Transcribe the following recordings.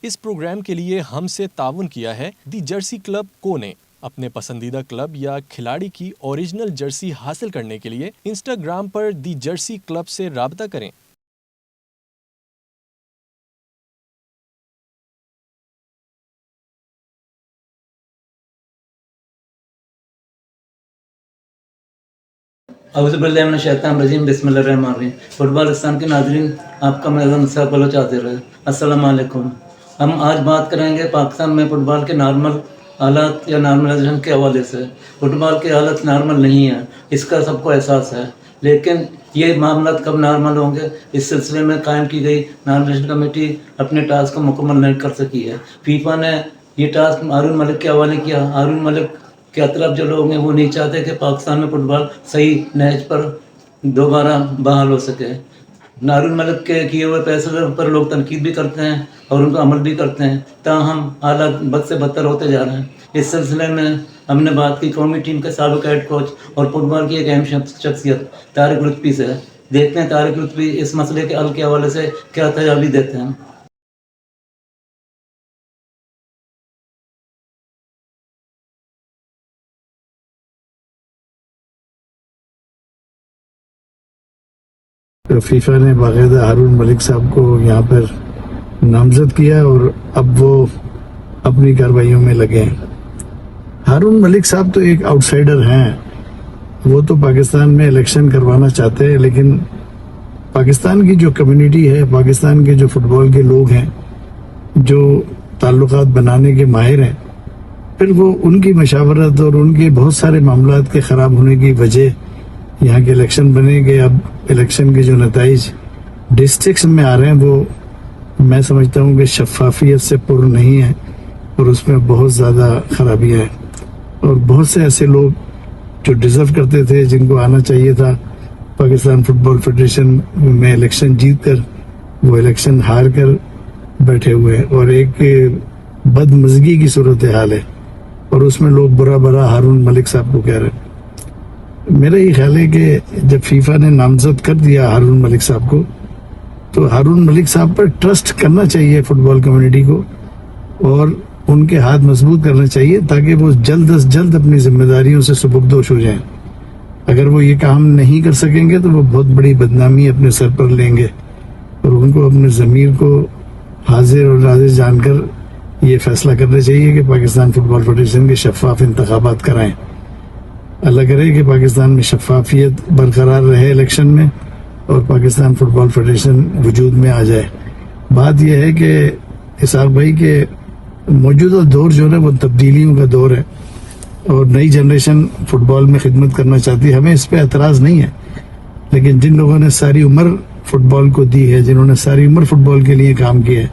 اس programme کے لیے ہم سے تعاون کیا ہے دی جرسی کلب کو نے۔ اپنے پسندیدہ کلب یا کھلاڑی کی اوریجنل جرسی حاصل کرنے کے لیے انسٹاگرام پر دی جرسی کلب سے رابطہ کریں۔ اعوذ باللہ من الشیطان الرجیم، بسم اللہ الرحمن الرحیم۔ فٹ بالستان کے ناظرین، آپ کا میں استقبال چاہتے رہے۔ السلام علیکم۔ ہم آج بات کریں گے پاکستان میں فٹ بال کے نارمل حالات یا نارملائزیشن کے حوالے سے۔ فٹ بال کے حالت نارمل نہیں ہیں، اس کا سب کو احساس ہے، لیکن یہ معاملات کب نارمل ہوں گے، اس سلسلے میں قائم کی گئی نارملائزیشن کمیٹی اپنے ٹاسک کو مکمل نہیں کر سکی ہے۔ فیفا نے یہ ٹاسک ہارون ملک کے حوالے کیا۔ ہارون ملک کے اطراف جو لوگ ہیں وہ نہیں چاہتے کہ پاکستان میں فٹ بال صحیح نہج پر دوبارہ بحال ہو سکے۔ ہارون ملک کے کیے ہوئے فیصلے پر لوگ تنقید بھی کرتے ہیں اور ان کا عمل بھی کرتے ہیں، تاہم حالات بد سے بدتر ہوتے جا رہے ہیں۔ اس سلسلے میں ہم نے بات کی قومی ٹیم کے سابق ہیڈ کوچ اور فٹ بال کی ایک اہم شخصیت طارق لطفی سے۔ دیکھتے ہیں طارق لطفی اس مسئلے کے حل کے حوالے سے کیا تجاویز دیتے ہیں۔ فیفا نے باقاعدہ ہارون ملک صاحب کو یہاں پر نامزد کیا اور اب وہ اپنی کارروائیوں میں لگے ہیں۔ ہارون ملک صاحب تو ایک آؤٹ سائیڈر ہیں، وہ تو پاکستان میں الیکشن کروانا چاہتے ہیں، لیکن پاکستان کی جو کمیونٹی ہے، پاکستان کے جو فٹ بال کے لوگ ہیں، جو تعلقات بنانے کے ماہر ہیں، پھر وہ ان کی مشاورت اور ان کے بہت سارے معاملات کے خراب ہونے کی وجہ یہاں کے الیکشن بنے گئے۔ اب الیکشن کے جو نتائج ڈسٹرکٹس میں آ رہے ہیں وہ میں سمجھتا ہوں کہ شفافیت سے پر نہیں ہے اور اس میں بہت زیادہ خرابیاں ہیں، اور بہت سے ایسے لوگ جو ڈیزرو کرتے تھے، جن کو آنا چاہیے تھا، پاکستان فٹ بال فیڈریشن میں الیکشن جیت کر وہ الیکشن ہار کر بیٹھے ہوئے ہیں، اور ایک بدمزگی کی صورتحال ہے، اور اس میں لوگ برا برا ہارون ملک صاحب کو کہہ رہے ہیں۔ میرا یہ خیال ہے کہ جب فیفا نے نامزد کر دیا ہارون ملک صاحب کو، تو ہارون ملک صاحب پر ٹرسٹ کرنا چاہیے فٹ بال کمیونٹی کو، اور ان کے ہاتھ مضبوط کرنا چاہیے تاکہ وہ جلد از جلد اپنی ذمہ داریوں سے سبکدوش ہو جائیں۔ اگر وہ یہ کام نہیں کر سکیں گے تو وہ بہت بڑی بدنامی اپنے سر پر لیں گے، اور ان کو اپنے ضمیر کو حاضر اور ناظر جان کر یہ فیصلہ کرنا چاہیے کہ پاکستان فٹ بال فیڈریشن کے شفاف انتخابات کرائیں۔ اللہ کرے کہ پاکستان میں شفافیت برقرار رہے الیکشن میں، اور پاکستان فٹ بال فیڈریشن وجود میں آ جائے۔ بات یہ ہے کہ اسحاق بھائی کے موجودہ دور جو ہے وہ تبدیلیوں کا دور ہے، اور نئی جنریشن فٹ بال میں خدمت کرنا چاہتی ہے، ہمیں اس پہ اعتراض نہیں ہے، لیکن جن لوگوں نے ساری عمر فٹ بال کو دی ہے، جنہوں نے ساری عمر فٹ بال کے لیے کام کیا ہے،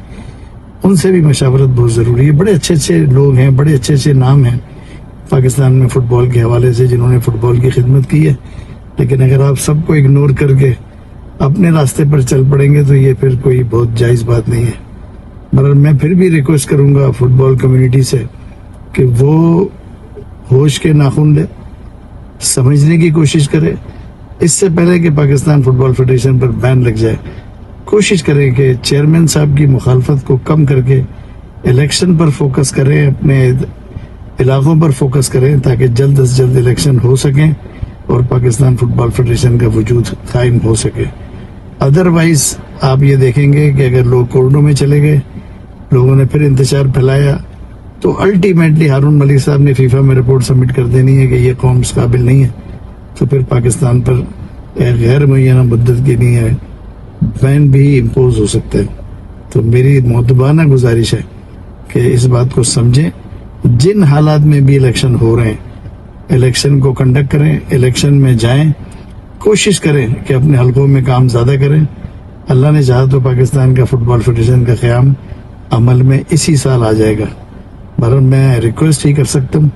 ان سے بھی مشاورت بہت ضروری ہے۔ بڑے اچھے اچھے لوگ ہیں، بڑے اچھے اچھے نام ہیں پاکستان میں فٹ بال کے حوالے سے جنہوں نے فٹ بال کی خدمت کی ہے، لیکن اگر آپ سب کو اگنور کر کے اپنے راستے پر چل پڑیں گے تو یہ پھر کوئی بہت جائز بات نہیں ہے۔ مگر میں پھر بھی ریکویسٹ کروں گا فٹ بال کمیونٹی سے کہ وہ ہوش کے ناخن لے، سمجھنے کی کوشش کرے، اس سے پہلے کہ پاکستان فٹ بال فیڈریشن پر بین لگ جائے، کوشش کریں کہ چیئرمین صاحب کی مخالفت کو کم کر کے الیکشن پر فوکس کریں، اپنے علاقوں پر فوکس کریں، تاکہ جلد از جلد الیکشن ہو سکیں اور پاکستان فٹ بال فیڈریشن کا وجود قائم ہو سکے۔ ادروائز آپ یہ دیکھیں گے کہ اگر لوگ کورٹوں میں چلے گئے، لوگوں نے پھر انتشار پھیلایا، تو الٹیمیٹلی ہارون ملک صاحب نے فیفا میں رپورٹ سبمٹ کر دینی ہے کہ یہ قوم اس قابل نہیں ہے، تو پھر پاکستان پر ایک غیر معینہ مدت کے لیے بین بھی امپوز ہو سکتا ہے۔ تو میری مؤدبانہ گزارش ہے کہ اس بات کو سمجھیں، جن حالات میں بھی الیکشن ہو رہے ہیں، الیکشن کو کنڈکٹ کریں، الیکشن میں جائیں، کوشش کریں کہ اپنے حلقوں میں کام زیادہ کریں۔ اللہ نے چاہا تو پاکستان کا فٹ بال فیڈریشن کا قیام عمل میں اسی سال آ جائے گا۔ بہرحال میں ریکویسٹ ہی کر سکتا ہوں،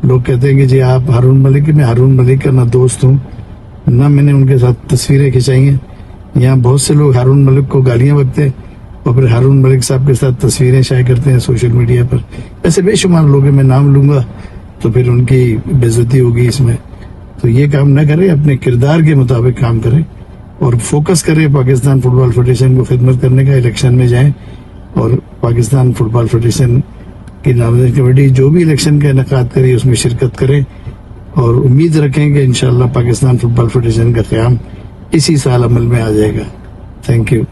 لوگ کہتے ہیں کہ جی آپ ہارون ملک، میں ہارون ملک کا نہ دوست ہوں نہ میں نے ان کے ساتھ تصویریں کھنچائی ہیں۔ یہاں بہت سے لوگ ہارون ملک کو گالیاں بکتے ہیں اور پھر ہارون ملک صاحب کے ساتھ تصویریں شائع کرتے ہیں سوشل میڈیا پر۔ ایسے بے شمار لوگ ہیں، میں نام لوں گا تو پھر ان کی بے عزتی ہوگی اس میں۔ تو یہ کام نہ کریں، اپنے کردار کے مطابق کام کریں اور فوکس کریں پاکستان فٹ بال فیڈریشن کو خدمت کرنے کا، الیکشن میں جائیں اور پاکستان فٹ بال فیڈریشن کی نامزدگی کمیٹی جو بھی الیکشن کا انعقاد کرے اس میں شرکت کرے، اور امید رکھیں کہ انشاءاللہ پاکستان فٹ بال فیڈریشن کا قیام اسی سال عمل میں آ جائے گا. Thank you.